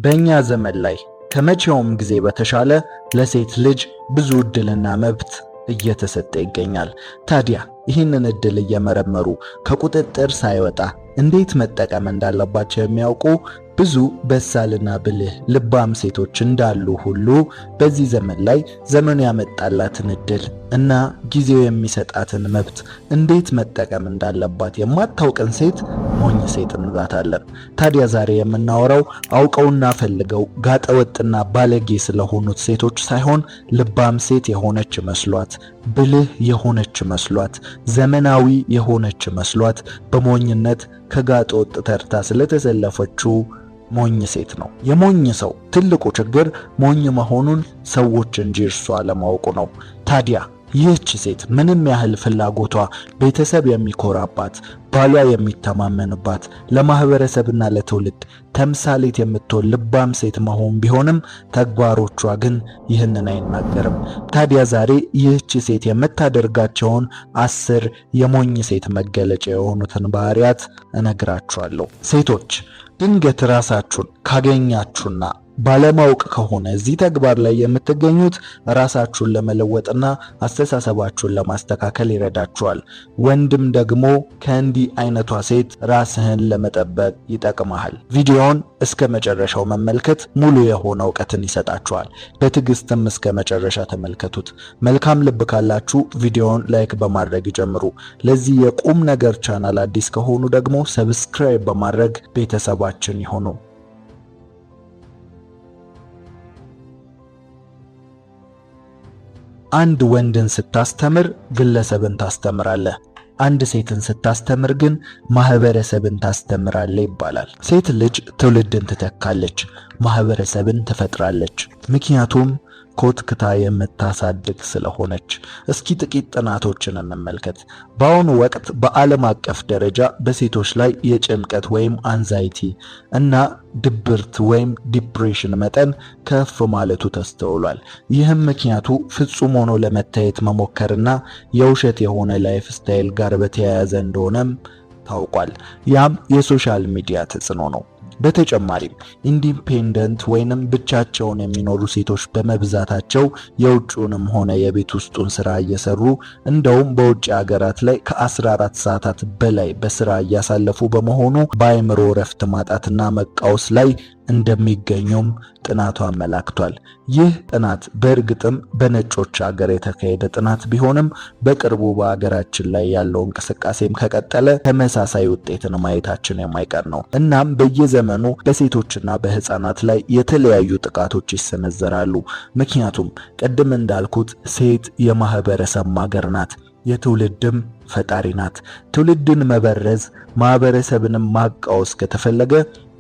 በእኛ ዘመን ላይ ከመቼውም ጊዜ በተሻለ ለሴት ልጅ ብዙ ዕድልና መብት እየተሰጠ ይገኛል። ታዲያ ይህንን ዕድል እየመረመሩ ከቁጥጥር ሳይወጣ እንዴት መጠቀም እንዳለባቸው የሚያውቁ ብዙ በሳልና ብልህ ልባም ሴቶች እንዳሉ ሁሉ በዚህ ዘመን ላይ ዘመኑ ያመጣላትን ዕድል እና ጊዜው የሚሰጣትን መብት እንዴት መጠቀም እንዳለባት የማታውቅን ሴት ሞኝ ሴት እንላታለን። ታዲያ ዛሬ የምናወራው አውቀውና ፈልገው ጋጠወጥና ባለጌ ስለሆኑት ሴቶች ሳይሆን ልባም ሴት የሆነች መስሏት፣ ብልህ የሆነች መስሏት፣ ዘመናዊ የሆነች መስሏት በሞኝነት ከጋጠወጥ ተርታ ስለተሰለፈችው ሞኝ ሴት ነው። የሞኝ ሰው ትልቁ ችግር ሞኝ መሆኑን ሰዎች እንጂ እርሷ አለማወቁ ነው። ታዲያ ይህች ሴት ምንም ያህል ፍላጎቷ ቤተሰብ የሚኮራባት፣ ባሏ የሚተማመንባት፣ ለማህበረሰብና ለትውልድ ተምሳሌት የምትሆን ልባም ሴት መሆን ቢሆንም ተግባሮቿ ግን ይህንን አይናገርም። ታዲያ ዛሬ ይህች ሴት የምታደርጋቸውን 10 የሞኝ ሴት መገለጫ የሆኑትን ባህሪያት እነግራችኋለሁ። ሴቶች ድንገት ራሳችሁን ካገኛችሁና ባለማወቅ ከሆነ እዚህ ተግባር ላይ የምትገኙት ራሳችሁን ለመለወጥና አስተሳሰባችሁን ለማስተካከል ይረዳችኋል። ወንድም ደግሞ ከእንዲህ አይነቷ ሴት ራስህን ለመጠበቅ ይጠቅማል። ቪዲዮውን እስከ መጨረሻው መመልከት ሙሉ የሆነ ዕውቀትን ይሰጣችኋል። በትዕግስትም እስከ መጨረሻ ተመልከቱት። መልካም ልብ ካላችሁ ቪዲዮውን ላይክ በማድረግ ይጀምሩ። ለዚህ የቁም ነገር ቻናል አዲስ ከሆኑ ደግሞ ሰብስክራይብ በማድረግ ቤተሰባችን ይሁኑ። አንድ ወንድን ስታስተምር ግለሰብን ታስተምራለህ። አንድ ሴትን ስታስተምር ግን ማህበረሰብን ታስተምራለህ ይባላል። ሴት ልጅ ትውልድን ትተካለች፣ ማህበረሰብን ትፈጥራለች። ምክንያቱም ኮትክታ የምታሳድግ ስለሆነች። እስኪ ጥቂት ጥናቶችን እንመልከት። በአሁኑ ወቅት በዓለም አቀፍ ደረጃ በሴቶች ላይ የጭንቀት ወይም አንዛይቲ እና ድብርት ወይም ዲፕሬሽን መጠን ከፍ ማለቱ ተስተውሏል። ይህም ምክንያቱ ፍጹም ሆኖ ለመታየት መሞከርና የውሸት የሆነ ላይፍ ስታይል ጋር በተያያዘ እንደሆነም ታውቋል። ያም የሶሻል ሚዲያ ተጽዕኖ ነው። በተጨማሪም ኢንዲፔንደንት ወይንም ብቻቸውን የሚኖሩ ሴቶች በመብዛታቸው የውጭውንም ሆነ የቤት ውስጡን ስራ እየሰሩ እንደውም በውጭ ሀገራት ላይ ከ14 ሰዓታት በላይ በስራ እያሳለፉ በመሆኑ በአእምሮ እረፍት ማጣትና መቃወስ ላይ እንደሚገኙም ጥናቱ አመላክቷል። ይህ ጥናት በእርግጥም በነጮች ሀገር የተካሄደ ጥናት ቢሆንም በቅርቡ በሀገራችን ላይ ያለው እንቅስቃሴም ከቀጠለ ተመሳሳይ ውጤትን ማየታችን የማይቀር ነው። እናም በየዘመኑ በሴቶችና በህፃናት ላይ የተለያዩ ጥቃቶች ይሰነዘራሉ። ምክንያቱም ቅድም እንዳልኩት ሴት የማህበረሰብ ማገር ናት፣ የትውልድም ፈጣሪ ናት። ትውልድን መበረዝ ማህበረሰብንም ማቃወስ ከተፈለገ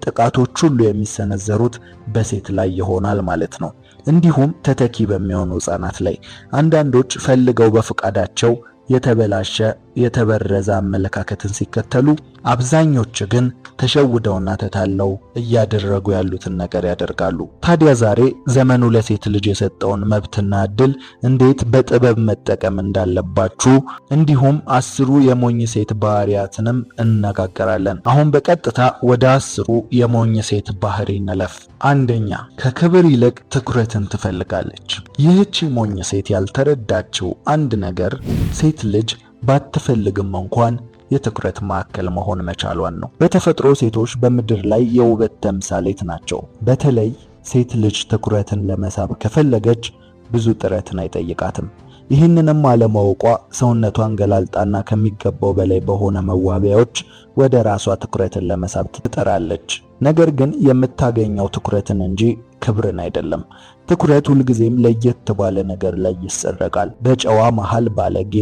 ጥቃቶች ሁሉ የሚሰነዘሩት በሴት ላይ ይሆናል ማለት ነው። እንዲሁም ተተኪ በሚሆኑ ህፃናት ላይ አንዳንዶች ፈልገው በፍቃዳቸው የተበላሸ የተበረዘ አመለካከትን ሲከተሉ፣ አብዛኞቹ ግን ተሸውደውና ተታለው እያደረጉ ያሉትን ነገር ያደርጋሉ። ታዲያ ዛሬ ዘመኑ ለሴት ልጅ የሰጠውን መብትና እድል እንዴት በጥበብ መጠቀም እንዳለባችሁ እንዲሁም 10 የሞኝ ሴት ባህሪያትንም እንነጋገራለን። አሁን በቀጥታ ወደ 10 የሞኝ ሴት ባህሪ እንለፍ። አንደኛ፣ ከክብር ይልቅ ትኩረትን ትፈልጋለች። ይህች ሞኝ ሴት ያልተረዳችው አንድ ነገር ሴት ልጅ ባትፈልግም እንኳን የትኩረት ማዕከል መሆን መቻሏን ነው። በተፈጥሮ ሴቶች በምድር ላይ የውበት ተምሳሌት ናቸው። በተለይ ሴት ልጅ ትኩረትን ለመሳብ ከፈለገች ብዙ ጥረትን አይጠይቃትም። ይህንንም አለማወቋ ሰውነቷን ገላልጣና ከሚገባው በላይ በሆነ መዋቢያዎች ወደ ራሷ ትኩረትን ለመሳብ ትጥራለች። ነገር ግን የምታገኘው ትኩረትን እንጂ ክብርን አይደለም። ትኩረት ሁልጊዜም ለየት ባለ ነገር ላይ ይሰረቃል። በጨዋ መሃል ባለጌ፣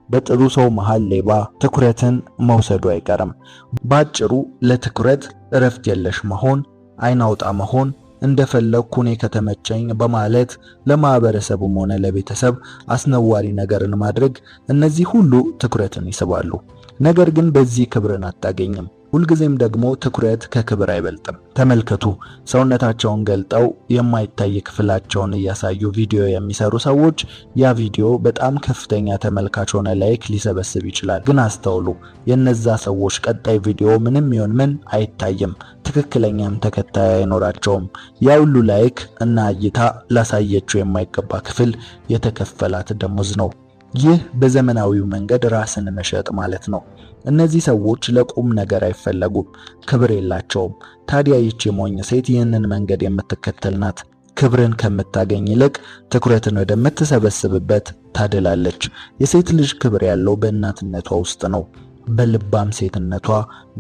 በጥሩ ሰው መሃል ሌባ ትኩረትን መውሰዱ አይቀርም። ባጭሩ ለትኩረት እረፍት የለሽ መሆን፣ አይናውጣ መሆን፣ እንደፈለኩ እኔ ከተመቸኝ በማለት ለማህበረሰቡም ሆነ ለቤተሰብ አስነዋሪ ነገርን ማድረግ፣ እነዚህ ሁሉ ትኩረትን ይስባሉ። ነገር ግን በዚህ ክብርን አታገኝም። ሁልጊዜም ደግሞ ትኩረት ከክብር አይበልጥም። ተመልከቱ፣ ሰውነታቸውን ገልጠው የማይታይ ክፍላቸውን እያሳዩ ቪዲዮ የሚሰሩ ሰዎች ያ ቪዲዮ በጣም ከፍተኛ ተመልካች ሆነ ላይክ ሊሰበስብ ይችላል። ግን አስተውሉ፣ የነዛ ሰዎች ቀጣይ ቪዲዮ ምንም ይሁን ምን አይታይም፣ ትክክለኛም ተከታይ አይኖራቸውም። ያ ሁሉ ላይክ እና እይታ ላሳየችው የማይገባ ክፍል የተከፈላት ደሞዝ ነው። ይህ በዘመናዊው መንገድ ራስን መሸጥ ማለት ነው። እነዚህ ሰዎች ለቁም ነገር አይፈለጉም፣ ክብር የላቸውም። ታዲያ ይቺ ሞኝ ሴት ይህንን መንገድ የምትከተል ናት። ክብርን ከምታገኝ ይልቅ ትኩረትን ወደምትሰበስብበት ታደላለች። የሴት ልጅ ክብር ያለው በእናትነቷ ውስጥ ነው፣ በልባም ሴትነቷ፣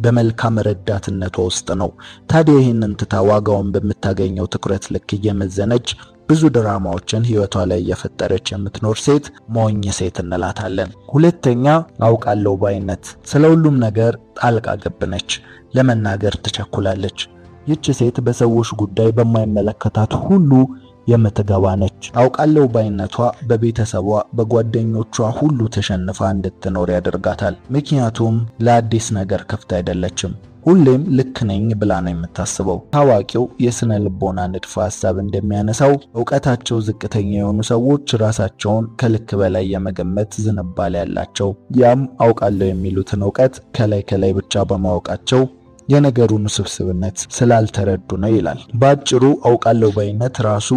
በመልካም ረዳትነቷ ውስጥ ነው። ታዲያ ይህንን ትታ ዋጋውን በምታገኘው ትኩረት ልክ እየመዘነች ብዙ ድራማዎችን ህይወቷ ላይ እየፈጠረች የምትኖር ሴት ሞኝ ሴት እንላታለን። ሁለተኛ፣ አውቃለሁ ባይነት። ስለ ሁሉም ነገር ጣልቃ ገብ ነች፣ ለመናገር ትቸኩላለች። ይህች ሴት በሰዎች ጉዳይ በማይመለከታት ሁሉ የምትገባ ነች። አውቃለሁ ባይነቷ በቤተሰቧ በጓደኞቿ ሁሉ ተሸንፋ እንድትኖር ያደርጋታል። ምክንያቱም ለአዲስ ነገር ክፍት አይደለችም። ሁሌም ልክ ነኝ ብላ ነው የምታስበው። ታዋቂው የስነ ልቦና ንድፈ ሐሳብ እንደሚያነሳው ዕውቀታቸው ዝቅተኛ የሆኑ ሰዎች ራሳቸውን ከልክ በላይ የመገመት ዝንባሌ ያላቸው፣ ያም አውቃለሁ የሚሉትን ዕውቀት ከላይ ከላይ ብቻ በማወቃቸው የነገሩን ውስብስብነት ስላልተረዱ ነው ይላል። በአጭሩ አውቃለሁ ባይነት ራሱ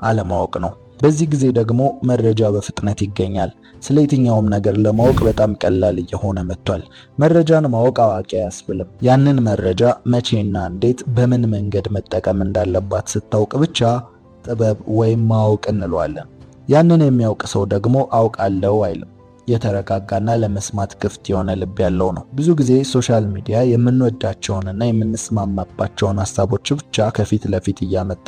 አለማወቅ ነው። በዚህ ጊዜ ደግሞ መረጃ በፍጥነት ይገኛል። ስለ የትኛውም ነገር ለማወቅ በጣም ቀላል እየሆነ መጥቷል። መረጃን ማወቅ አዋቂ አያስብልም። ያንን መረጃ መቼና እንዴት በምን መንገድ መጠቀም እንዳለባት ስታውቅ ብቻ ጥበብ ወይም ማወቅ እንለዋለን። ያንን የሚያውቅ ሰው ደግሞ አውቃለሁ አይልም። የተረጋጋና ለመስማት ክፍት የሆነ ልብ ያለው ነው። ብዙ ጊዜ ሶሻል ሚዲያ የምንወዳቸውንና የምንስማማባቸውን ሐሳቦች ብቻ ከፊት ለፊት እያመጣ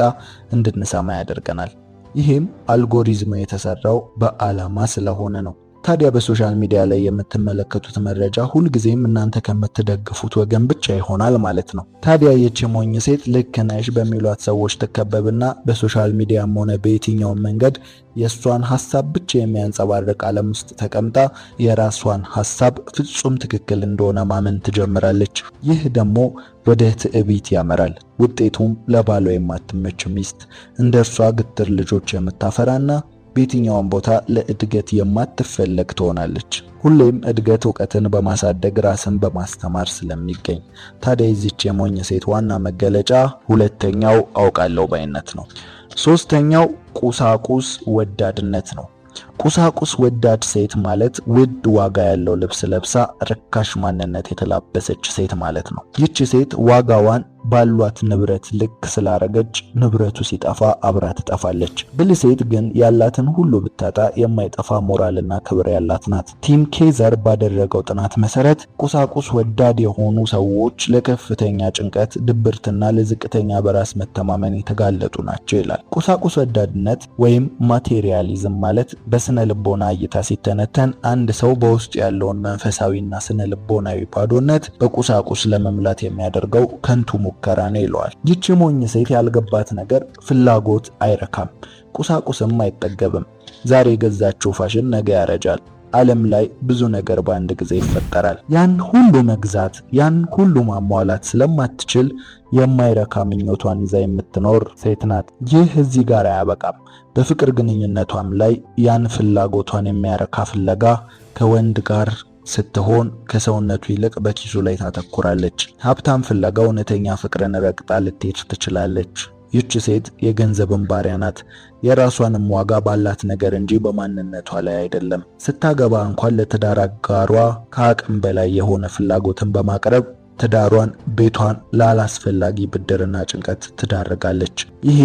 እንድንሰማ ያደርገናል። ይህም አልጎሪዝሙ የተሰራው በዓላማ ስለሆነ ነው። ታዲያ በሶሻል ሚዲያ ላይ የምትመለከቱት መረጃ ሁልጊዜም እናንተ ከምትደግፉት ወገን ብቻ ይሆናል ማለት ነው። ታዲያ ይህች ሞኝ ሴት ልክ ነሽ በሚሏት ሰዎች ትከበብና በሶሻል ሚዲያም ሆነ በየትኛውም መንገድ የሷን ሐሳብ ብቻ የሚያንጸባርቅ ዓለም ውስጥ ተቀምጣ የራሷን ሐሳብ ፍጹም ትክክል እንደሆነ ማመን ትጀምራለች። ይህ ደግሞ ወደ ትዕቢት ያመራል። ውጤቱም ለባሏ የማትመች ሚስት፣ እንደ እርሷ ግትር ልጆች የምታፈራና በየትኛውም ቦታ ለእድገት የማትፈለግ ትሆናለች። ሁሌም እድገት ዕውቀትን በማሳደግ ራስን በማስተማር ስለሚገኝ። ታዲያ የዚች የሞኝ ሴት ዋና መገለጫ ሁለተኛው አውቃለሁ ባይነት ነው። ሶስተኛው ቁሳቁስ ወዳድነት ነው። ቁሳቁስ ወዳድ ሴት ማለት ውድ ዋጋ ያለው ልብስ ለብሳ ርካሽ ማንነት የተላበሰች ሴት ማለት ነው። ይህች ሴት ዋጋዋን ባሏት ንብረት ልክ ስላረገች ንብረቱ ሲጠፋ አብራ ትጠፋለች። ብልህ ሴት ግን ያላትን ሁሉ ብታጣ የማይጠፋ ሞራልና ክብር ያላት ናት። ቲም ኬዘር ባደረገው ጥናት መሰረት ቁሳቁስ ወዳድ የሆኑ ሰዎች ለከፍተኛ ጭንቀት፣ ድብርትና ለዝቅተኛ በራስ መተማመን የተጋለጡ ናቸው ይላል። ቁሳቁስ ወዳድነት ወይም ማቴሪያሊዝም ማለት በስነ ልቦና እይታ ሲተነተን አንድ ሰው በውስጡ ያለውን መንፈሳዊና ስነ ልቦናዊ ባዶነት በቁሳቁስ ለመምላት የሚያደርገው ከንቱ ሙከራ ነው ይለዋል። ይህች ሞኝ ሴት ያልገባት ነገር ፍላጎት አይረካም፣ ቁሳቁስም አይጠገብም። ዛሬ የገዛችው ፋሽን ነገ ያረጃል። ዓለም ላይ ብዙ ነገር በአንድ ጊዜ ይፈጠራል። ያን ሁሉ መግዛት፣ ያን ሁሉ ማሟላት ስለማትችል የማይረካ ምኞቷን ይዛ የምትኖር ሴት ናት። ይህ እዚህ ጋር አያበቃም። በፍቅር ግንኙነቷም ላይ ያን ፍላጎቷን የሚያረካ ፍለጋ ከወንድ ጋር ስትሆን ከሰውነቱ ይልቅ በኪሱ ላይ ታተኩራለች። ሀብታም ፍለጋ እውነተኛ ፍቅርን ረግጣ ልትሄድ ትችላለች። ይህች ሴት የገንዘብን ባሪያ ናት። የራሷንም ዋጋ ባላት ነገር እንጂ በማንነቷ ላይ አይደለም። ስታገባ እንኳን ለትዳር አጋሯ ከአቅም በላይ የሆነ ፍላጎትን በማቅረብ ትዳሯን፣ ቤቷን ላላስፈላጊ ብድርና ጭንቀት ትዳርጋለች። ይሄ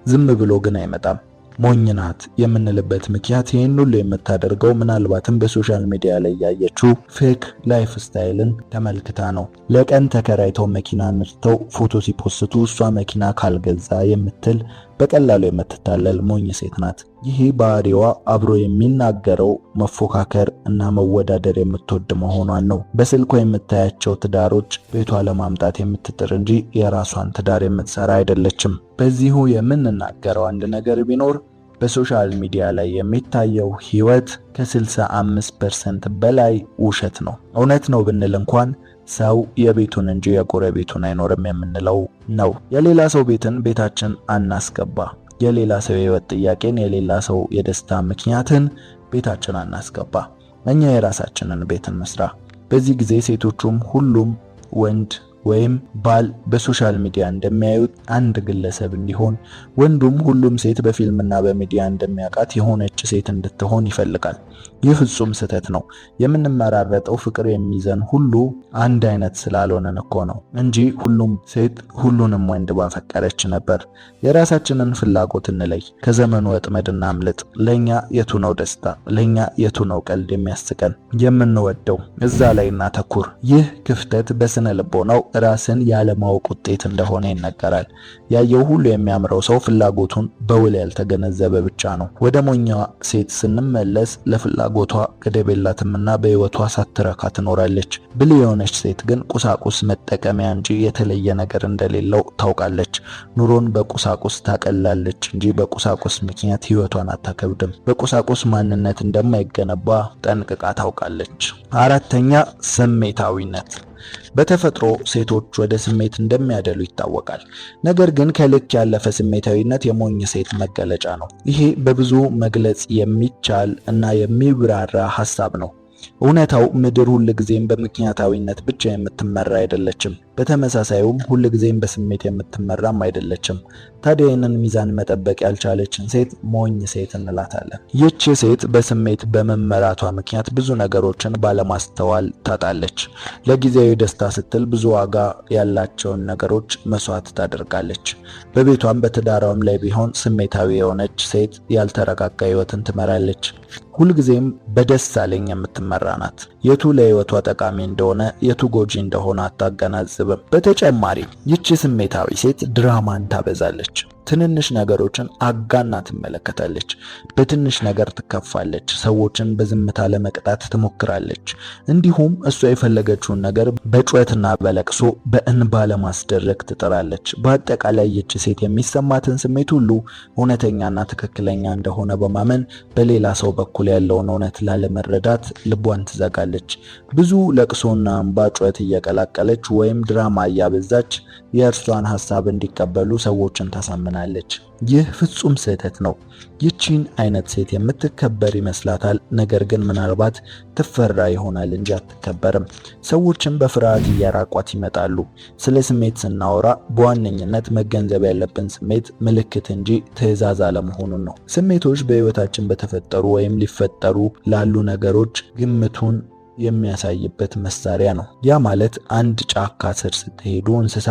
ዝም ብሎ ግን አይመጣም። ሞኝ ናት የምንልበት ምክንያት ይህን ሁሉ የምታደርገው ምናልባትም በሶሻል ሚዲያ ላይ ያየችው ፌክ ላይፍ ስታይልን ተመልክታ ነው። ለቀን ተከራይተው መኪና ነድተው ፎቶ ሲፖስቱ እሷ መኪና ካልገዛ የምትል በቀላሉ የምትታለል ሞኝ ሴት ናት። ይህ ባህሪዋ አብሮ የሚናገረው መፎካከር እና መወዳደር የምትወድ መሆኗን ነው። በስልኳ የምታያቸው ትዳሮች ቤቷ ለማምጣት የምትጥር እንጂ የራሷን ትዳር የምትሰራ አይደለችም። በዚሁ የምንናገረው አንድ ነገር ቢኖር በሶሻል ሚዲያ ላይ የሚታየው ህይወት ከ65% በላይ ውሸት ነው። እውነት ነው ብንል እንኳን ሰው የቤቱን እንጂ የጎረቤቱን አይኖርም የምንለው ነው። የሌላ ሰው ቤትን ቤታችን አናስገባ። የሌላ ሰው የህይወት ጥያቄን፣ የሌላ ሰው የደስታ ምክንያትን ቤታችን አናስገባ። እኛ የራሳችንን ቤት እንስራ። በዚህ ጊዜ ሴቶቹም ሁሉም ወንድ ወይም ባል በሶሻል ሚዲያ እንደሚያዩት አንድ ግለሰብ እንዲሆን፣ ወንዱም ሁሉም ሴት በፊልምና በሚዲያ እንደሚያውቃት የሆነች ሴት እንድትሆን ይፈልጋል። ይህ ፍጹም ስህተት ነው። የምንመራረጠው ፍቅር የሚይዘን ሁሉ አንድ አይነት ስላልሆነን እኮ ነው እንጂ ሁሉም ሴት ሁሉንም ወንድ ባፈቀረች ነበር። የራሳችንን ፍላጎት እንለይ፣ ከዘመኑ ወጥመድ እናምልጥ። ለኛ የቱ ነው ደስታ? ለኛ የቱ ነው ቀልድ የሚያስቀን? የምንወደው እዛ ላይ እናተኩር። ይህ ክፍተት በስነ ልቦናው ራስን ያለማወቅ ውጤት እንደሆነ ይነገራል። ያየው ሁሉ የሚያምረው ሰው ፍላጎቱን በውል ያልተገነዘበ ብቻ ነው። ወደ ሞኛ ሴት ስንመለስ ለፍላጎቷ ገደብ የላትምና በህይወቷ ሳትረካ ትኖራለች። ብልህ የሆነች ሴት ግን ቁሳቁስ መጠቀሚያ እንጂ የተለየ ነገር እንደሌለው ታውቃለች። ኑሮን በቁሳቁስ ታቀላለች እንጂ በቁሳቁስ ምክንያት ህይወቷን አታከብድም። በቁሳቁስ ማንነት እንደማይገነባ ጠንቅቃ ታውቃለች። አራተኛ ስሜታዊነት። በተፈጥሮ ሴቶች ወደ ስሜት እንደሚያደሉ ይታወቃል። ነገር ግን ከልክ ያለፈ ስሜታዊነት የሞኝ ሴት መገለጫ ነው። ይሄ በብዙ መግለጽ የሚቻል እና የሚብራራ ሐሳብ ነው። እውነታው ምድር ሁልጊዜም በምክንያታዊነት ብቻ የምትመራ አይደለችም። በተመሳሳዩም ሁልጊዜም በስሜት የምትመራም አይደለችም። ታዲያ ይህንን ሚዛን መጠበቅ ያልቻለችን ሴት ሞኝ ሴት እንላታለን። ይህች ሴት በስሜት በመመራቷ ምክንያት ብዙ ነገሮችን ባለማስተዋል ታጣለች። ለጊዜያዊ ደስታ ስትል ብዙ ዋጋ ያላቸውን ነገሮች መስዋዕት ታደርጋለች። በቤቷም በትዳሯም ላይ ቢሆን ስሜታዊ የሆነች ሴት ያልተረጋጋ ህይወትን ትመራለች። ሁልጊዜም በደስ አለኝ የምትመራ ናት። የቱ ለህይወቷ ጠቃሚ እንደሆነ የቱ ጎጂ እንደሆነ አታገናዝብም። በተጨማሪ ይህች ስሜታዊ ሴት ድራማን ታበዛለች። ትንንሽ ነገሮችን አጋና ትመለከታለች። በትንሽ ነገር ትከፋለች። ሰዎችን በዝምታ ለመቅጣት ትሞክራለች። እንዲሁም እሷ የፈለገችውን ነገር በጩኸትና በለቅሶ በእንባ ለማስደረግ ትጥራለች። በአጠቃላይ ይህች ሴት የሚሰማትን ስሜት ሁሉ እውነተኛና ትክክለኛ እንደሆነ በማመን በሌላ ሰው በኩል ያለውን እውነት ላለመረዳት ልቧን ትዘጋለች። ብዙ ለቅሶና እንባ ጩኸት እየቀላቀለች ወይም ድራማ እያበዛች የእርሷን ሐሳብ እንዲቀበሉ ሰዎችን ታሳምናለች። ይህ ፍጹም ስህተት ነው። ይህችን አይነት ሴት የምትከበር ይመስላታል፣ ነገር ግን ምናልባት ትፈራ ይሆናል እንጂ አትከበርም። ሰዎችን በፍርሃት እያራቋት ይመጣሉ። ስለ ስሜት ስናወራ በዋነኝነት መገንዘብ ያለብን ስሜት ምልክት እንጂ ትዕዛዝ አለመሆኑን ነው። ስሜቶች በሕይወታችን በተፈጠሩ ወይም ሊፈጠሩ ላሉ ነገሮች ግምቱን የሚያሳይበት መሳሪያ ነው። ያ ማለት አንድ ጫካ ስር ስትሄዱ እንስሳ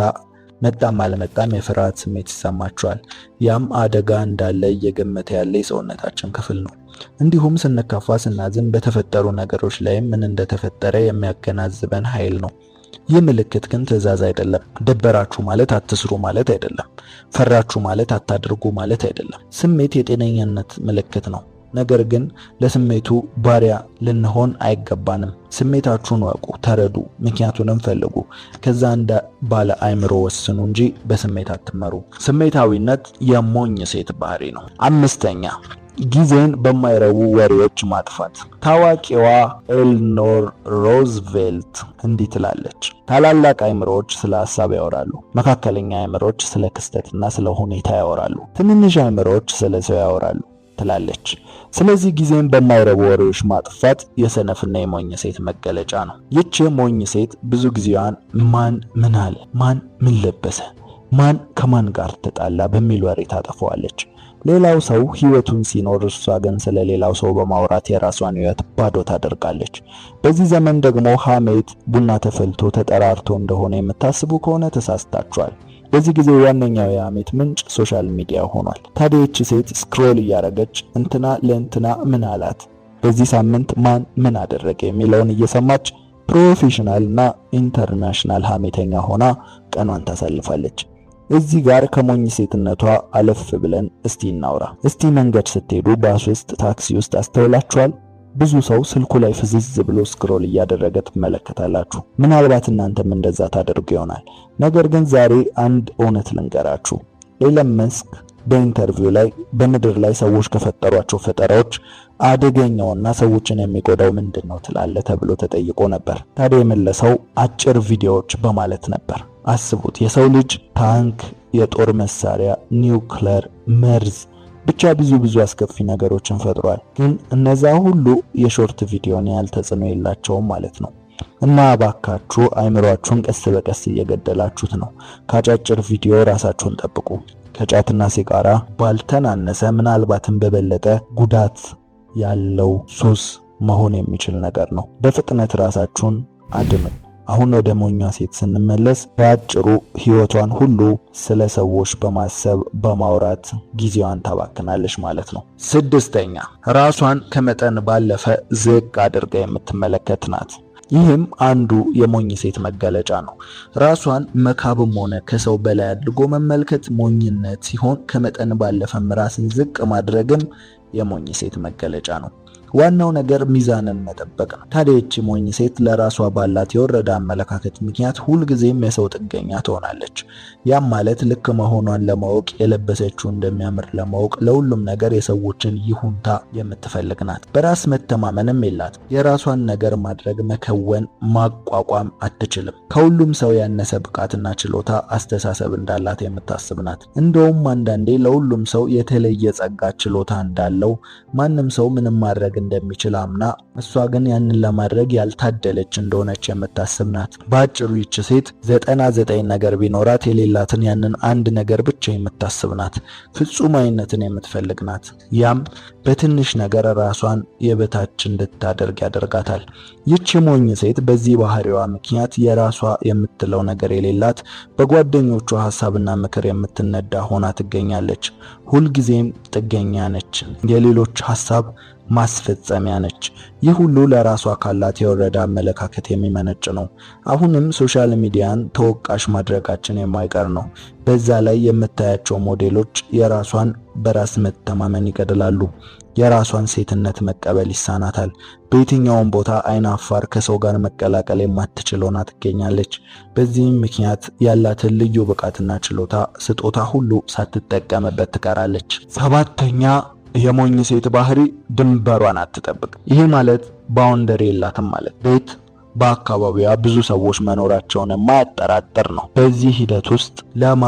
መጣም አልመጣም የፍርሃት ስሜት ይሰማቸዋል። ያም አደጋ እንዳለ እየገመተ ያለ የሰውነታችን ክፍል ነው። እንዲሁም ስንከፋ፣ ስናዝን በተፈጠሩ ነገሮች ላይ ምን እንደተፈጠረ የሚያገናዝበን ኃይል ነው። ይህ ምልክት ግን ትዕዛዝ አይደለም። ደበራችሁ ማለት አትስሩ ማለት አይደለም። ፈራችሁ ማለት አታድርጉ ማለት አይደለም። ስሜት የጤነኝነት ምልክት ነው። ነገር ግን ለስሜቱ ባሪያ ልንሆን አይገባንም። ስሜታችሁን ወቁ፣ ተረዱ፣ ምክንያቱንም ፈልጉ። ከዛ እንደ ባለ አእምሮ ወስኑ እንጂ በስሜት አትመሩ። ስሜታዊነት የሞኝ ሴት ባህሪ ነው። አምስተኛ ጊዜን በማይረቡ ወሬዎች ማጥፋት። ታዋቂዋ ኤልኖር ሮዝቬልት እንዲህ ትላለች፣ ታላላቅ አእምሮዎች ስለ ሐሳብ ያወራሉ፣ መካከለኛ አእምሮዎች ስለ ክስተትና ስለ ሁኔታ ያወራሉ፣ ትንንሽ አእምሮዎች ስለ ሰው ያወራሉ ትላለች። ስለዚህ ጊዜን በማይረቡ ወሬዎች ማጥፋት የሰነፍና የሞኝ ሴት መገለጫ ነው። ይህች ሞኝ ሴት ብዙ ጊዜዋን ማን ምን አለ፣ ማን ምን ለበሰ፣ ማን ከማን ጋር ተጣላ በሚል ወሬ ታጠፋዋለች። ሌላው ሰው ህይወቱን ሲኖር እሷ ግን ስለ ሌላው ሰው በማውራት የራሷን ህይወት ባዶ ታደርጋለች። በዚህ ዘመን ደግሞ ሐሜት ቡና ተፈልቶ ተጠራርቶ እንደሆነ የምታስቡ ከሆነ ተሳስታችኋል። በዚህ ጊዜ ዋነኛው የሐሜት ምንጭ ሶሻል ሚዲያ ሆኗል። ታዲያ ይህች ሴት ስክሮል እያደረገች እንትና ለእንትና ምን አላት፣ በዚህ ሳምንት ማን ምን አደረገ የሚለውን እየሰማች ፕሮፌሽናል እና ኢንተርናሽናል ሐሜተኛ ሆና ቀኗን ታሳልፋለች። እዚህ ጋር ከሞኝ ሴትነቷ አለፍ ብለን እስቲ እናውራ። እስቲ መንገድ ስትሄዱ፣ ባስ ውስጥ፣ ታክሲ ውስጥ አስተውላችኋል? ብዙ ሰው ስልኩ ላይ ፍዝዝ ብሎ ስክሮል እያደረገ ትመለከታላችሁ። ምናልባት እናንተም እንደዛ ታደርጉ ይሆናል። ነገር ግን ዛሬ አንድ እውነት ልንገራችሁ። ኤለን መስክ በኢንተርቪው ላይ በምድር ላይ ሰዎች ከፈጠሯቸው ፈጠራዎች አደገኛውና ሰዎችን የሚጎዳው ምንድነው ትላለህ ተብሎ ተጠይቆ ነበር። ታዲያ የመለሰው አጭር ቪዲዮዎች በማለት ነበር። አስቡት፣ የሰው ልጅ ታንክ፣ የጦር መሳሪያ፣ ኒውክሌር፣ መርዝ፣ ብቻ ብዙ አስከፊ ነገሮችን ፈጥሯል። ግን እነዛ ሁሉ የሾርት ቪዲዮን ያህል ተጽዕኖ የላቸውም ማለት ነው። እና ባካችሁ አይምሯችሁን ቀስ በቀስ እየገደላችሁት ነው። ከአጫጭር ቪዲዮ ራሳችሁን ጠብቁ። ከጫትና ሲጋራ ባልተናነሰ ምናልባትም በበለጠ ጉዳት ያለው ሱስ መሆን የሚችል ነገር ነው። በፍጥነት ራሳችሁን አድኑ። አሁን ወደ ሞኟ ሴት ስንመለስ በአጭሩ ህይወቷን ሁሉ ስለ ሰዎች በማሰብ በማውራት ጊዜዋን ታባክናለች ማለት ነው። ስድስተኛ ራሷን ከመጠን ባለፈ ዝቅ አድርጋ የምትመለከት ናት። ይህም አንዱ የሞኝ ሴት መገለጫ ነው። ራሷን መካብም ሆነ ከሰው በላይ አድርጎ መመልከት ሞኝነት ሲሆን ከመጠን ባለፈም ራስን ዝቅ ማድረግም የሞኝ ሴት መገለጫ ነው። ዋናው ነገር ሚዛንን መጠበቅ ነው። ታዲያ ይህች ሞኝ ሴት ለራሷ ባላት የወረደ አመለካከት ምክንያት ሁልጊዜም የሰው ጥገኛ ትሆናለች። ያም ማለት ልክ መሆኗን ለማወቅ፣ የለበሰችው እንደሚያምር ለማወቅ፣ ለሁሉም ነገር የሰዎችን ይሁንታ የምትፈልግ ናት። በራስ መተማመንም የላት። የራሷን ነገር ማድረግ፣ መከወን፣ ማቋቋም አትችልም። ከሁሉም ሰው ያነሰ ብቃትና ችሎታ፣ አስተሳሰብ እንዳላት የምታስብ ናት። እንደውም አንዳንዴ ለሁሉም ሰው የተለየ ጸጋ፣ ችሎታ እንዳለው ማንም ሰው ምንም ማድረግ እንደሚችል አምና እሷ ግን ያንን ለማድረግ ያልታደለች እንደሆነች የምታስብ ናት። በአጭሩ ይህች ሴት 99 ነገር ቢኖራት የሌላትን ያንን አንድ ነገር ብቻ የምታስብ ናት። ፍጹማዊነትን የምትፈልግ ናት። ያም በትንሽ ነገር ራሷን የበታች እንድታደርግ ያደርጋታል። ይህች ሞኝ ሴት በዚህ ባህሪዋ ምክንያት የራሷ የምትለው ነገር የሌላት፣ በጓደኞቿ ሐሳብና ምክር የምትነዳ ሆና ትገኛለች። ሁልጊዜም ጥገኛ ነች። የሌሎች ሐሳብ ማስፈጸሚያ ነች። ይህ ሁሉ ለራሷ ካላት የወረደ አመለካከት የሚመነጭ ነው። አሁንም ሶሻል ሚዲያን ተወቃሽ ማድረጋችን የማይቀር ነው። በዛ ላይ የምታያቸው ሞዴሎች የራሷን በራስ መተማመን ይገድላሉ። የራሷን ሴትነት መቀበል ይሳናታል። በየትኛውም ቦታ አይናፋር ከሰው ጋር መቀላቀል የማትችል ሆና ትገኛለች። በዚህም ምክንያት ያላትን ልዩ ብቃትና ችሎታ፣ ስጦታ ሁሉ ሳትጠቀምበት ትቀራለች። ሰባተኛ የሞኝ ሴት ባህሪ ድንበሯን አትጠብቅ። ይህ ማለት ባውንደሪ የላትም ማለት ቤት በአካባቢዋ ብዙ ሰዎች መኖራቸውን የማያጠራጥር ነው። በዚህ ሂደት ውስጥ ለማ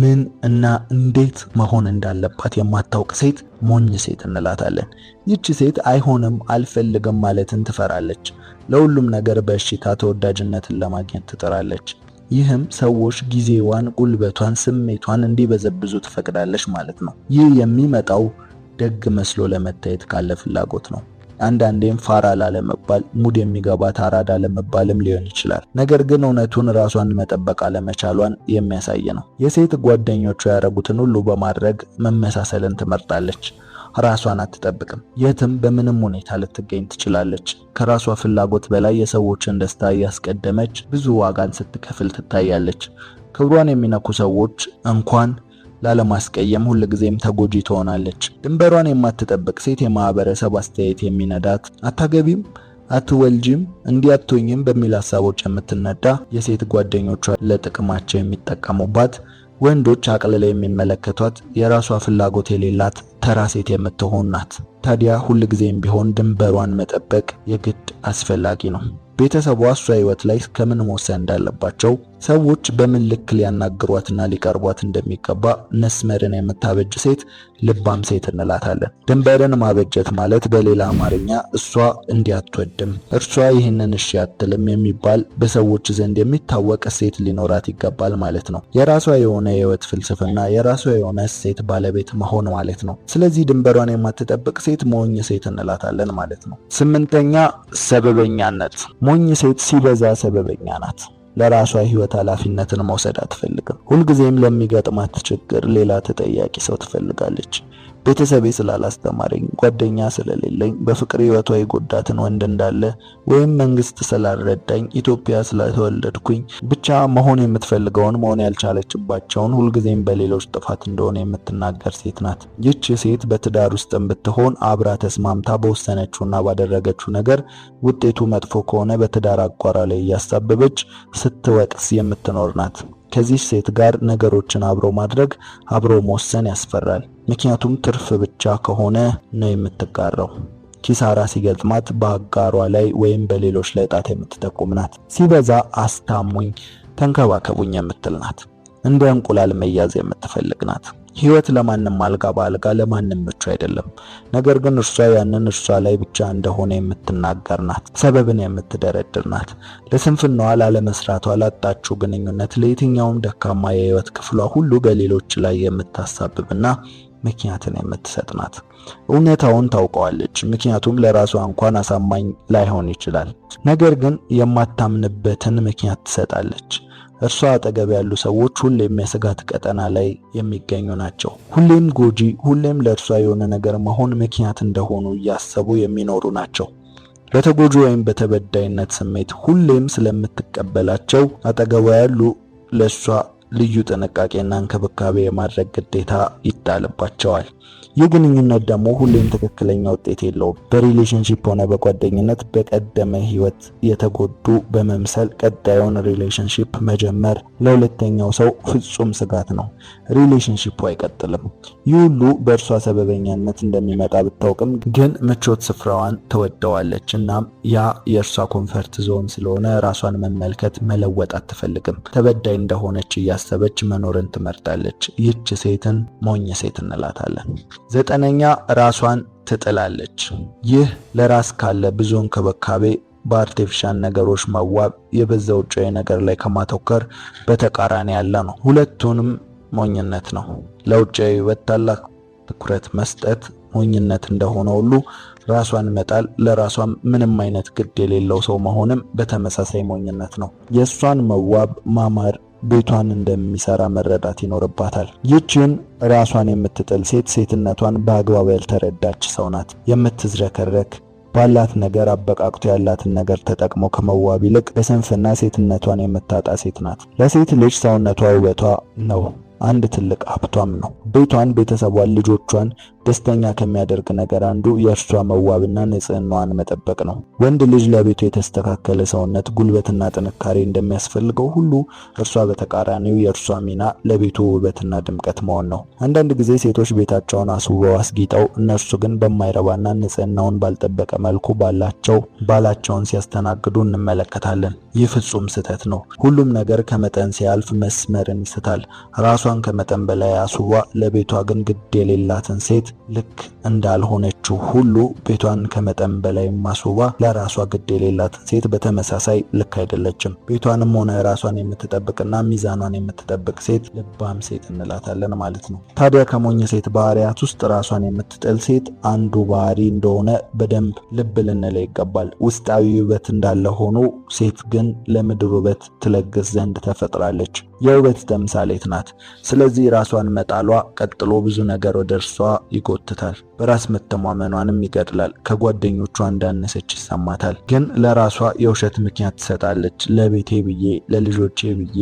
ምን እና እንዴት መሆን እንዳለባት የማታውቅ ሴት ሞኝ ሴት እንላታለን። ይህች ሴት አይሆንም አልፈልግም ማለትን ትፈራለች። ለሁሉም ነገር በእሽታ ተወዳጅነትን ለማግኘት ትጥራለች። ይህም ሰዎች ጊዜዋን፣ ጉልበቷን፣ ስሜቷን እንዲበዘብዙ ትፈቅዳለች ማለት ነው። ይህ የሚመጣው ደግ መስሎ ለመታየት ካለ ፍላጎት ነው። አንዳንዴም ፋራ ላለመባል፣ ሙድ የሚገባት አራዳ ለመባልም ሊሆን ይችላል። ነገር ግን እውነቱን ራሷን መጠበቅ አለመቻሏን የሚያሳይ ነው። የሴት ጓደኞቿ ያደረጉትን ሁሉ በማድረግ መመሳሰልን ትመርጣለች። ራሷን አትጠብቅም። የትም በምንም ሁኔታ ልትገኝ ትችላለች። ከራሷ ፍላጎት በላይ የሰዎችን ደስታ እያስቀደመች ብዙ ዋጋን ስትከፍል ትታያለች። ክብሯን የሚነኩ ሰዎች እንኳን ላለማስቀየም ሁልጊዜም ተጎጂ ትሆናለች። ድንበሯን የማትጠብቅ ሴት የማህበረሰብ አስተያየት የሚነዳት፣ አታገቢም፣ አትወልጂም፣ እንዲያቶኝም በሚል ሐሳቦች የምትነዳ፣ የሴት ጓደኞቿ ለጥቅማቸው የሚጠቀሙባት፣ ወንዶች አቅልለው የሚመለከቷት፣ የራሷ ፍላጎት የሌላት ተራ ሴት የምትሆን ናት። ታዲያ ሁልጊዜም ቢሆን ድንበሯን መጠበቅ የግድ አስፈላጊ ነው። ቤተሰቧ እሷ ህይወት ላይ ከምን መወሰን እንዳለባቸው፣ ሰዎች በምን ልክ ሊያናግሯትና ሊቀርቧት እንደሚገባ መስመርን የምታበጅ ሴት ልባም ሴት እንላታለን። ድንበርን ማበጀት ማለት በሌላ አማርኛ እሷ እንዲያትወድም እርሷ ይህንን እሺ አትልም የሚባል በሰዎች ዘንድ የሚታወቅ ሴት ሊኖራት ይገባል ማለት ነው። የራሷ የሆነ የህይወት ፍልስፍና፣ የራሷ የሆነ ሴት ባለቤት መሆን ማለት ነው። ስለዚህ ድንበሯን የማትጠብቅ ሴት ሞኝ ሴት እንላታለን ማለት ነው። ስምንተኛ ሰበበኛነት። ሞኝ ሴት ሲበዛ ሰበበኛ ናት። ለራሷ ህይወት ኃላፊነትን መውሰድ አትፈልግም። ሁልጊዜም ለሚገጥማት ችግር ሌላ ተጠያቂ ሰው ትፈልጋለች። ቤተሰቤ ስላላስተማረኝ፣ ጓደኛ ስለሌለኝ፣ በፍቅር ህይወቷ የጎዳትን ወንድ እንዳለ ወይም መንግስት ስላልረዳኝ፣ ኢትዮጵያ ስለተወለድኩኝ ብቻ መሆን የምትፈልገውን መሆን ያልቻለችባቸውን ሁልጊዜም በሌሎች ጥፋት እንደሆነ የምትናገር ሴት ናት። ይህች ሴት በትዳር ውስጥም ብትሆን አብራ ተስማምታ በወሰነችውና ባደረገችው ነገር ውጤቱ መጥፎ ከሆነ በትዳር አቋራ ላይ እያሳበበች ስትወቅስ የምትኖር ናት። ከዚህ ሴት ጋር ነገሮችን አብሮ ማድረግ፣ አብሮ መወሰን ያስፈራል። ምክንያቱም ትርፍ ብቻ ከሆነ ነው የምትጋራው። ኪሳራ ሲገጥማት በአጋሯ ላይ ወይም በሌሎች ላይ ጣት የምትጠቁም ናት። ሲበዛ አስታሙኝ፣ ተንከባከቡኝ የምትል ናት። እንደ እንቁላል መያዝ የምትፈልግ ናት። ህይወት ለማንም አልጋ በአልጋ ለማንም ምቹ አይደለም። ነገር ግን እርሷ ያንን እርሷ ላይ ብቻ እንደሆነ የምትናገር ናት። ሰበብን የምትደረድር ናት። ለስንፍናዋ፣ ላለመስራቷ፣ ላጣችው ግንኙነት፣ ለየትኛውም ደካማ የህይወት ክፍሏ ሁሉ በሌሎች ላይ የምታሳብብና ምክንያትን የምትሰጥ ናት። እውነታውን ታውቀዋለች። ምክንያቱም ለራሷ እንኳን አሳማኝ ላይሆን ይችላል። ነገር ግን የማታምንበትን ምክንያት ትሰጣለች። እርሷ አጠገብ ያሉ ሰዎች ሁሌም የስጋት ቀጠና ላይ የሚገኙ ናቸው። ሁሌም ጎጂ፣ ሁሌም ለእርሷ የሆነ ነገር መሆን ምክንያት እንደሆኑ እያሰቡ የሚኖሩ ናቸው። በተጎጂ ወይም በተበዳይነት ስሜት ሁሌም ስለምትቀበላቸው አጠገቧ ያሉ ለእሷ ልዩ ጥንቃቄና እንክብካቤ የማድረግ ግዴታ ይጣልባቸዋል። ይህ ግንኙነት ደግሞ ሁሌም ትክክለኛ ውጤት የለውም። በሪሌሽንሺፕ ሆነ በጓደኝነት በቀደመ ህይወት የተጎዱ በመምሰል ቀጣዩን ሪሌሽንሺፕ መጀመር ለሁለተኛው ሰው ፍጹም ስጋት ነው። ሪሌሽንሺፑ አይቀጥልም። ይህ ሁሉ በእርሷ ሰበበኛነት እንደሚመጣ ብታውቅም ግን ምቾት ስፍራዋን ትወደዋለች። እናም ያ የእርሷ ኮንፈርት ዞን ስለሆነ ራሷን መመልከት፣ መለወጥ አትፈልግም። ተበዳይ እንደሆነች እያሰበች መኖርን ትመርጣለች። ይህች ሴትን ሞኝ ሴት እንላታለን። 9ኛ ራሷን ትጥላለች። ይህ ለራስ ካለ ብዙ እንክብካቤ በአርቲፊሻል ነገሮች መዋብ የበዛ ውጫዊ ነገር ላይ ከማተኮር በተቃራኒ ያለ ነው። ሁለቱንም ሞኝነት ነው። ለውጫዊ ውበት ታላቅ ትኩረት መስጠት ሞኝነት እንደሆነ ሁሉ ራሷን መጣል፣ ለራሷም ምንም አይነት ግድ የሌለው ሰው መሆንም በተመሳሳይ ሞኝነት ነው። የእሷን መዋብ ማማር ቤቷን እንደሚሰራ መረዳት ይኖርባታል። ይህችን ራሷን የምትጥል ሴት ሴትነቷን በአግባቡ ያልተረዳች ሰው ናት። የምትዝረከረክ፣ ባላት ነገር አበቃቅቶ ያላትን ነገር ተጠቅሞ ከመዋብ ይልቅ በስንፍና ሴትነቷን የምታጣ ሴት ናት። ለሴት ልጅ ሰውነቷ ውበቷ ነው። አንድ ትልቅ ሀብቷም ነው። ቤቷን፣ ቤተሰቧን፣ ልጆቿን ደስተኛ ከሚያደርግ ነገር አንዱ የእርሷ መዋብና ንጽህናዋን መጠበቅ ነው። ወንድ ልጅ ለቤቱ የተስተካከለ ሰውነት፣ ጉልበትና ጥንካሬ እንደሚያስፈልገው ሁሉ እርሷ በተቃራኒው የእርሷ ሚና ለቤቱ ውበትና ድምቀት መሆን ነው። አንዳንድ ጊዜ ሴቶች ቤታቸውን አስውበው አስጊጠው፣ እነርሱ ግን በማይረባና ንጽህናውን ባልጠበቀ መልኩ ባላቸውን ሲያስተናግዱ እንመለከታለን። ይህ ፍጹም ስህተት ነው። ሁሉም ነገር ከመጠን ሲያልፍ መስመርን ይስታል። ራሷን ከመጠን በላይ አስውባ ለቤቷ ግን ግድ የሌላትን ሴት ልክ እንዳልሆነችው ሁሉ ቤቷን ከመጠን በላይ ማስውባ ለራሷ ግድ የሌላትን ሴት በተመሳሳይ ልክ አይደለችም። ቤቷንም ሆነ ራሷን የምትጠብቅና ሚዛኗን የምትጠብቅ ሴት ልባም ሴት እንላታለን ማለት ነው። ታዲያ ከሞኝ ሴት ባህሪያት ውስጥ ራሷን የምትጥል ሴት አንዱ ባህሪ እንደሆነ በደንብ ልብ ልንለው ይገባል። ውስጣዊ ውበት እንዳለ ሆኖ ሴት ግን ለምድር ውበት ትለግስ ዘንድ ተፈጥራለች። የውበት ተምሳሌት ናት። ስለዚህ ራሷን መጣሏ ቀጥሎ ብዙ ነገር ወደ እርሷ ይጎትታል። በራስ መተማመኗንም ይገድላል። ከጓደኞቿ እንዳነሰች ይሰማታል። ግን ለራሷ የውሸት ምክንያት ትሰጣለች። ለቤቴ ብዬ፣ ለልጆቼ ብዬ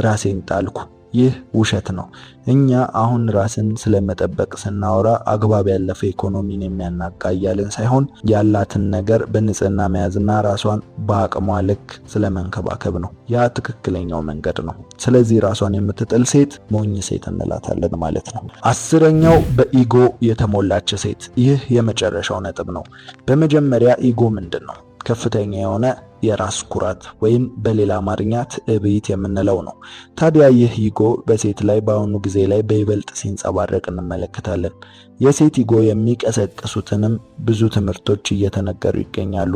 ራሴን ጣልኩ። ይህ ውሸት ነው። እኛ አሁን ራስን ስለመጠበቅ ስናወራ አግባብ ያለፈ ኢኮኖሚን የሚያናጋ እያልን ሳይሆን ያላትን ነገር በንጽህና መያዝና ራሷን በአቅሟ ልክ ስለመንከባከብ ነው። ያ ትክክለኛው መንገድ ነው። ስለዚህ ራሷን የምትጥል ሴት ሞኝ ሴት እንላታለን ማለት ነው። 10ኛው በኢጎ የተሞላች ሴት። ይህ የመጨረሻው ነጥብ ነው። በመጀመሪያ ኢጎ ምንድን ነው? ከፍተኛ የሆነ የራስ ኩራት ወይም በሌላ አማርኛ ትዕቢት የምንለው ነው። ታዲያ ይህ ኢጎ በሴት ላይ በአሁኑ ጊዜ ላይ በይበልጥ ሲንጸባረቅ እንመለከታለን። የሴት ኢጎ የሚቀሰቅሱትንም ብዙ ትምህርቶች እየተነገሩ ይገኛሉ።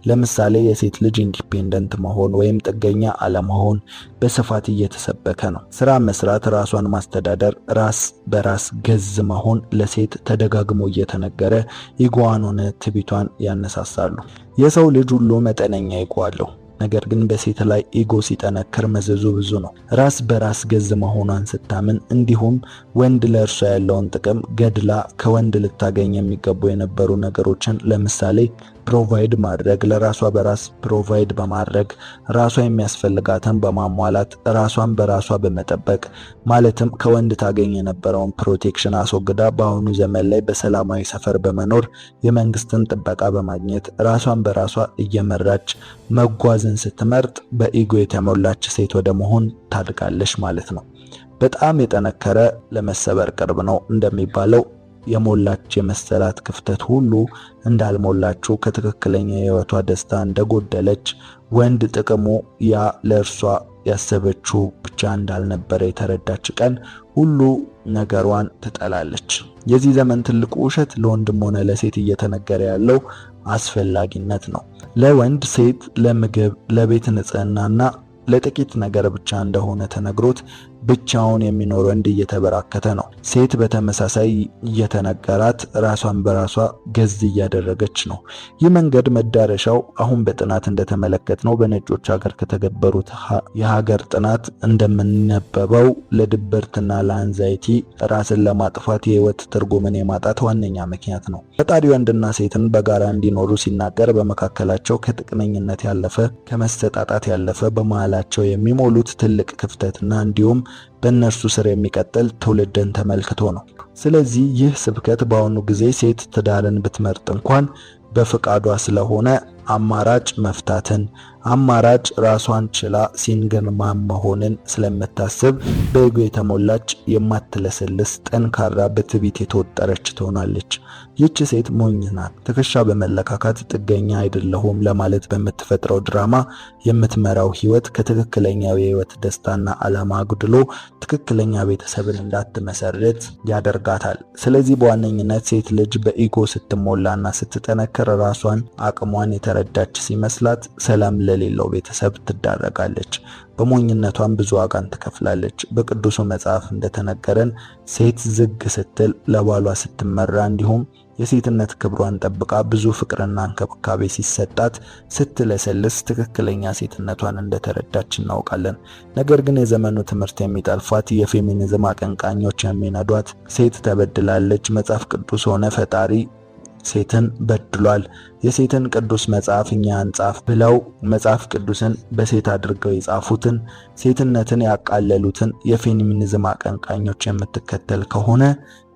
ለምሳሌ የሴት ልጅ ኢንዲፔንደንት መሆን ወይም ጥገኛ አለመሆን በስፋት እየተሰበከ ነው። ስራ መስራት፣ ራሷን ማስተዳደር፣ ራስ በራስ ገዝ መሆን ለሴት ተደጋግሞ እየተነገረ ኢጎዋን ሆነ ትዕቢቷን ያነሳሳሉ። የሰው ልጅ ሁሉ መጠነኛ ኢጎ አለው። ነገር ግን በሴት ላይ ኢጎ ሲጠነክር መዘዙ ብዙ ነው። ራስ በራስ ገዝ መሆኗን ስታምን፣ እንዲሁም ወንድ ለእርሷ ያለውን ጥቅም ገድላ ከወንድ ልታገኝ የሚገቡ የነበሩ ነገሮችን ለምሳሌ ፕሮቫይድ ማድረግ ለራሷ በራስ ፕሮቫይድ በማድረግ ራሷ የሚያስፈልጋትን በማሟላት ራሷን በራሷ በመጠበቅ ማለትም ከወንድ ታገኝ የነበረውን ፕሮቴክሽን አስወግዳ በአሁኑ ዘመን ላይ በሰላማዊ ሰፈር በመኖር የመንግስትን ጥበቃ በማግኘት ራሷን በራሷ እየመራች መጓዝን ስትመርጥ በኢጎ የተሞላች ሴት ወደ መሆን ታድጋለች ማለት ነው። በጣም የጠነከረ ለመሰበር ቅርብ ነው እንደሚባለው የሞላች የመሰላት ክፍተት ሁሉ እንዳልሞላችው ከትክክለኛ የህይወቷ ደስታ እንደጎደለች ወንድ ጥቅሙ ያ ለእርሷ ያሰበችው ብቻ እንዳልነበረ የተረዳች ቀን ሁሉ ነገሯን ትጠላለች። የዚህ ዘመን ትልቁ ውሸት ለወንድም ሆነ ለሴት እየተነገረ ያለው አስፈላጊነት ነው። ለወንድ ሴት ለምግብ፣ ለቤት ንጽህናና ለጥቂት ነገር ብቻ እንደሆነ ተነግሮት ብቻውን የሚኖር ወንድ እየተበራከተ ነው። ሴት በተመሳሳይ እየተነገራት ራሷን በራሷ ገዝ እያደረገች ነው። ይህ መንገድ መዳረሻው አሁን በጥናት እንደተመለከትነው በነጮች ሀገር ከተገበሩት የሀገር ጥናት እንደምንነበበው ለድብርትና ለአንዛይቲ ራስን ለማጥፋት የህይወት ትርጉምን የማጣት ዋነኛ ምክንያት ነው። ፈጣሪ ወንድና ሴትን በጋራ እንዲኖሩ ሲናገር በመካከላቸው ከጥቅመኝነት ያለፈ ከመሰጣጣት ያለፈ በመሃላቸው የሚሞሉት ትልቅ ክፍተትና እንዲሁም በእነርሱ ስር የሚቀጥል ትውልድን ተመልክቶ ነው። ስለዚህ ይህ ስብከት በአሁኑ ጊዜ ሴት ትዳርን ብትመርጥ እንኳን በፍቃዷ ስለሆነ አማራጭ መፍታትን አማራጭ ራሷን ችላ ሲንግል ማም መሆንን ስለምታስብ በኢጎ የተሞላች የማትለሰልስ ጠንካራ በትዕቢት የተወጠረች ትሆናለች። ይህች ሴት ሞኝ ናት። ትከሻ በመለካካት ጥገኛ አይደለሁም ለማለት በምትፈጥረው ድራማ የምትመራው ህይወት ከትክክለኛው የህይወት ደስታና ዓላማ አጉድሎ ትክክለኛ ቤተሰብን እንዳትመሰርት ያደርጋታል። ስለዚህ በዋነኝነት ሴት ልጅ በኢጎ ስትሞላና ስትጠነክር ራሷን አቅሟን የተረዳች ሲመስላት ሰላም ለሌለው ቤተሰብ ትዳረጋለች። በሞኝነቷም ብዙ ዋጋን ትከፍላለች። በቅዱሱ መጽሐፍ እንደተነገረን ሴት ዝግ ስትል ለባሏ ስትመራ እንዲሁም የሴትነት ክብሯን ጠብቃ ብዙ ፍቅርና እንክብካቤ ሲሰጣት ስትለሰልስ ትክክለኛ ሴትነቷን እንደተረዳች እናውቃለን። ነገር ግን የዘመኑ ትምህርት የሚጠልፋት የፌሚኒዝም አቀንቃኞች የሚነዷት ሴት ተበድላለች፣ መጽሐፍ ቅዱስ ሆነ ፈጣሪ ሴትን በድሏል፣ የሴትን ቅዱስ መጽሐፍ እኛ አንጻፍ ብለው መጽሐፍ ቅዱስን በሴት አድርገው የጻፉትን ሴትነትን ያቃለሉትን የፌሚኒዝም አቀንቃኞች የምትከተል ከሆነ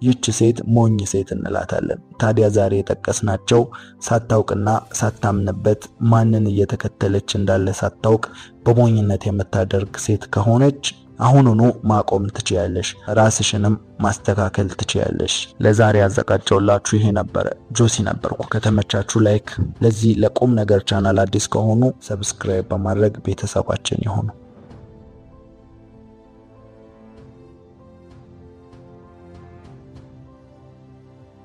ይህች ሴት ሞኝ ሴት እንላታለን። ታዲያ ዛሬ የጠቀስናቸው ሳታውቅና ሳታምንበት ማንን እየተከተለች እንዳለ ሳታውቅ በሞኝነት የምታደርግ ሴት ከሆነች አሁኑኑ ማቆም ትችያለሽ፣ ራስሽንም ማስተካከል ትችያለሽ። ለዛሬ ያዘጋጀውላችሁ ይሄ ነበረ። ጆሲ ነበርኩ። ከተመቻችሁ ላይክ፣ ለዚህ ለቁም ነገር ቻናል አዲስ ከሆኑ ሰብስክራይብ በማድረግ ቤተሰባችን ይሁኑ።